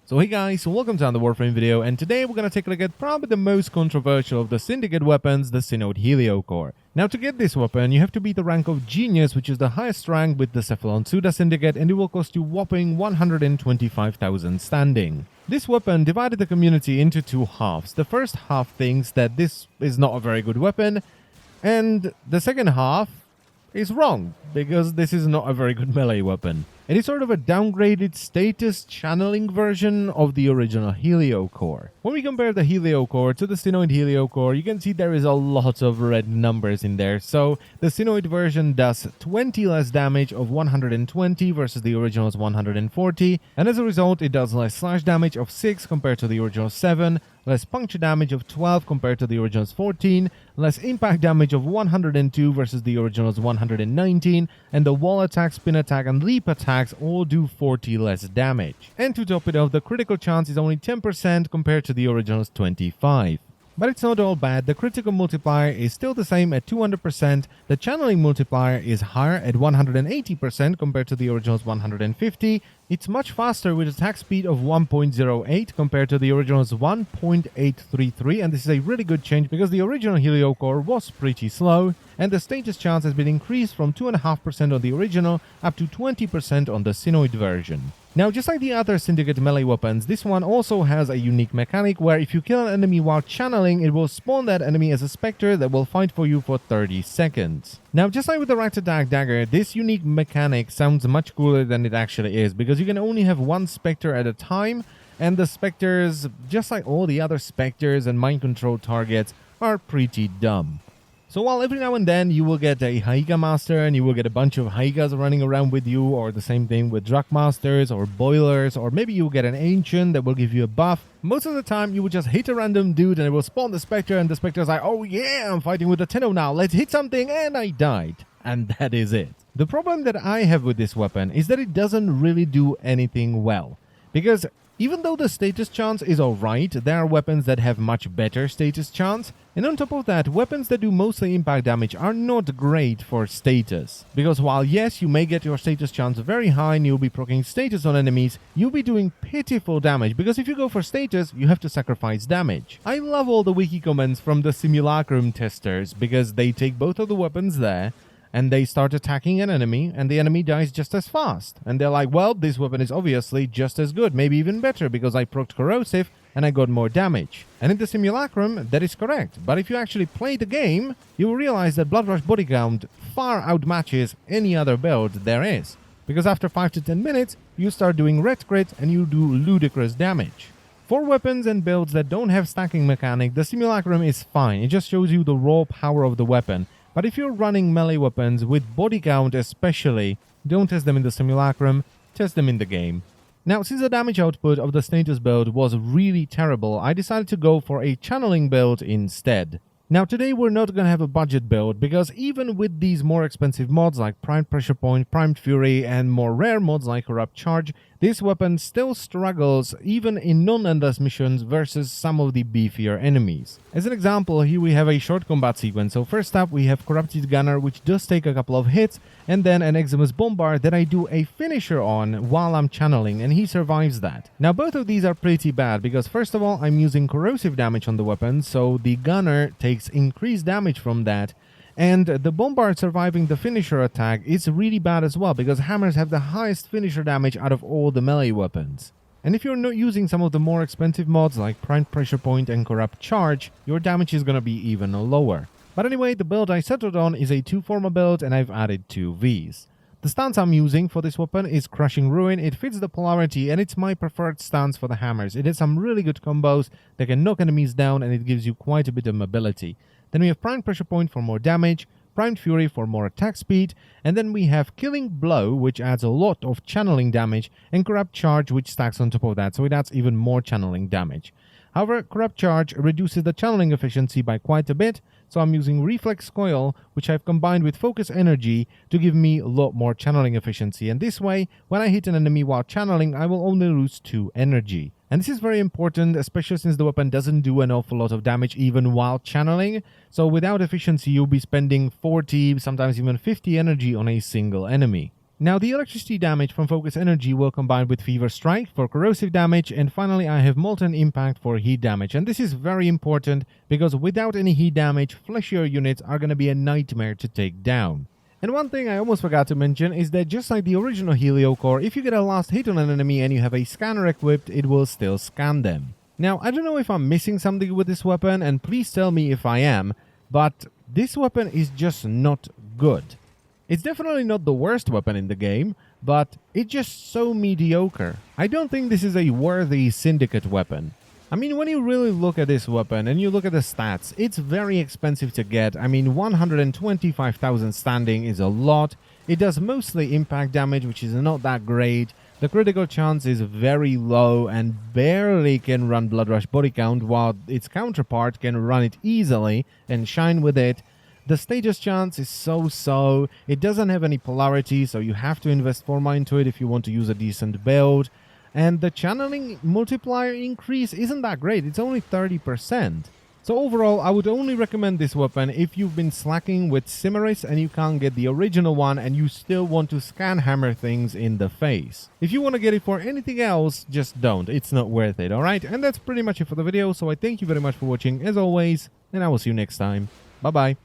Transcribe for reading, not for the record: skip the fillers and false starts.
So hey guys, welcome to another Warframe video, and today we're going to take a look at probably the most controversial of the Syndicate weapons, the Synoid Heliocor. Now to get this weapon, you have to be the rank of Genius, which is the highest rank with the Cephalon Suda Syndicate, and it will cost you whopping 125,000 standing. This weapon divided the community into two halves. The first half thinks that this is not a very good weapon, and the second half is wrong, because this is not a very good melee weapon. It is sort of a downgraded status channeling version of the original Heliocor. When we compare the Heliocor to the Synoid Heliocor, you can see there is a lot of red numbers in there. So the Synoid version does 20 less damage of 120 versus the original's 140, and as a result it does less slash damage of 6 compared to the original 7, less puncture damage of 12 compared to the original's 14, less impact damage of 102 versus the original's 119, and the wall attack, spin attack, and leap attacks all do 40 less damage. And to top it off, the critical chance is only 10% compared to the original's 25. But it's not all bad. The critical multiplier is still the same at 200%, the channeling multiplier is higher at 180% compared to the original's 150, it's much faster with attack speed of 1.08 compared to the original's 1.833, and this is a really good change because the original Heliocor was pretty slow, and the status chance has been increased from 2.5% on the original up to 20% on the Synoid version. Now, just like the other Syndicate melee weapons, this one also has a unique mechanic where if you kill an enemy while channeling, it will spawn that enemy as a spectre that will fight for you for 30 seconds. Now, just like with the Right Attack Dagger, this unique mechanic sounds much cooler than it actually is, because you can only have one spectre at a time, and the specters, just like all the other specters and mind control targets, are pretty dumb. So while every now and then you will get a Haiga Master and you will get a bunch of Haigas running around with you, or the same thing with Drak Masters or Boilers, or maybe you will get an Ancient that will give you a buff, most of the time you will just hit a random dude and it will spawn the Spectre, and the Spectre's like, oh yeah, I'm fighting with the Tenno now, let's hit something, and I died. And that is it. The problem that I have with this weapon is that it doesn't really do anything well. Because even though the status chance is alright, there are weapons that have much better status chance, and on top of that, weapons that do mostly impact damage are not great for status. Because while yes, you may get your status chance very high and you'll be proccing status on enemies, you'll be doing pitiful damage, because if you go for status, you have to sacrifice damage. I love all the wiki comments from the Simulacrum testers, because they take both of the weapons there, and they start attacking an enemy, and the enemy dies just as fast. And they're like, well, this weapon is obviously just as good, maybe even better, because I procced corrosive and I got more damage. And in the Simulacrum, that is correct. But if you actually play the game, you will realize that Blood Rush Body Count far outmatches any other build there is. Because after 5 to 10 minutes, you start doing red crit and you do ludicrous damage. For weapons and builds that don't have stacking mechanic, the Simulacrum is fine. It just shows you the raw power of the weapon. But if you're running melee weapons, with body count especially, don't test them in the Simulacrum, test them in the game. Now, since the damage output of the status build was really terrible, I decided to go for a channeling build instead. Now, today we're not going to have a budget build, because even with these more expensive mods like Primed Pressure Point, Primed Fury, and more rare mods like Corrupt Charge, this weapon still struggles even in non-endless missions versus some of the beefier enemies. As an example, here we have a short combat sequence. So first up we have Corrupted Gunner, which does take a couple of hits, and then an Eximus Bombard that I do a finisher on while I'm channeling, and he survives that. Now both of these are pretty bad, because first of all I'm using corrosive damage on the weapon, so the gunner takes increased damage from that. And the Bombard surviving the finisher attack is really bad as well, because hammers have the highest finisher damage out of all the melee weapons. And if you're not using some of the more expensive mods like Primed Pressure Point and Corrupt Charge, your damage is going to be even lower. But anyway, the build I settled on is a 2-forma build, and I've added 2 Vs. The stance I'm using for this weapon is Crushing Ruin. It fits the polarity, and it's my preferred stance for the hammers. It has some really good combos that can knock enemies down, and it gives you quite a bit of mobility. Then we have Primed Pressure Point for more damage, Primed Fury for more attack speed, and then we have Killing Blow, which adds a lot of channeling damage, and Corrupt Charge, which stacks on top of that, so it adds even more channeling damage. However, Corrupt Charge reduces the channeling efficiency by quite a bit, so I'm using Reflex Coil, which I've combined with Focus Energy to give me a lot more channeling efficiency, and this way, when I hit an enemy while channeling, I will only lose 2 energy. And this is very important, especially since the weapon doesn't do an awful lot of damage even while channeling, so without efficiency you'll be spending 40, sometimes even 50 energy on a single enemy. Now, the electricity damage from Focus Energy will combine with Fever Strike for corrosive damage, and finally I have Molten Impact for heat damage. And this is very important because without any heat damage, fleshier units are going to be a nightmare to take down. And one thing I almost forgot to mention is that just like the original Heliocor, if you get a last hit on an enemy and you have a scanner equipped, it will still scan them. Now, I don't know if I'm missing something with this weapon, and please tell me if I am, but this weapon is just not good. It's definitely not the worst weapon in the game, but it's just so mediocre. I don't think this is a worthy Syndicate weapon. I mean, when you really look at this weapon and you look at the stats, it's very expensive to get. I mean, 125,000 standing is a lot. It does mostly impact damage, which is not that great. The critical chance is very low and barely can run Blood Rush body count, while its counterpart can run it easily and shine with it. The status chance is so-so. It doesn't have any polarity, so you have to invest Forma into it if you want to use a decent build. And the channeling multiplier increase isn't that great. It's only 30%. So overall, I would only recommend this weapon if you've been slacking with Cimeris and you can't get the original one and you still want to scan hammer things in the face. If you want to get it for anything else, just don't. It's not worth it, alright? And that's pretty much it for the video, so I thank you very much for watching as always, and I will see you next time. Bye-bye.